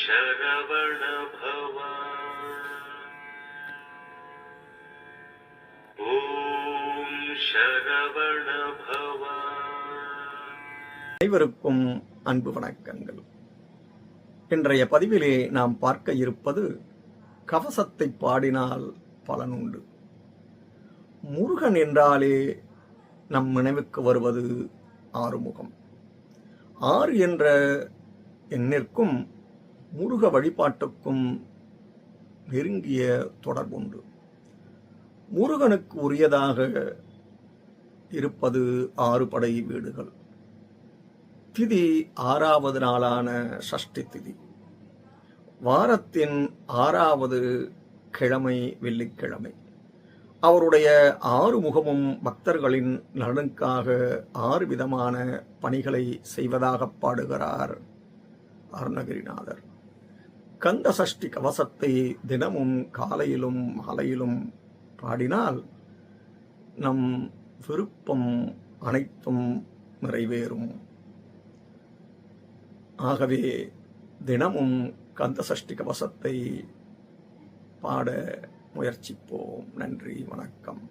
शरवण भव। ஓம் சரவண பவ. அனைவருக்கும் அன்பு வணக்கங்கள். இன்றைய பதிவிலே நாம் பார்க்க இருப்பது கவசத்தை பாடினால் பலனுண்டு. முருகன் என்றாலே நம் நினைவுக்கு வருவது ஆறுமுகம். ஆறு என்ற எண்ணிற்கும் முருக வழிபாட்டுக்கும் நெருங்கிய தொடர்புண்டு. முருகனுக்கு உரியதாக இருப்பது 6 படை வீடுகள். திதி 6வது நாளான சஷ்டி திதி. வாரத்தின் 6வது கிழமை வெள்ளிக்கிழமை. அவருடைய 6 முகமும் பக்தர்களின் நலனுக்காக 6 விதமான பணிகளை செய்வதாக பாடுகிறார் அருணகிரிநாதர். கந்த சஷ்டி கவசத்தை தினமும் காலையிலும் மாலையிலும் பாடினால் நம் விருப்பம் அனைத்தும் நிறைவேறும். ஆகவே தினமும் கந்த சஷ்டி கவசத்தை பாட முயற்சிப்போம். நன்றி, வணக்கம்.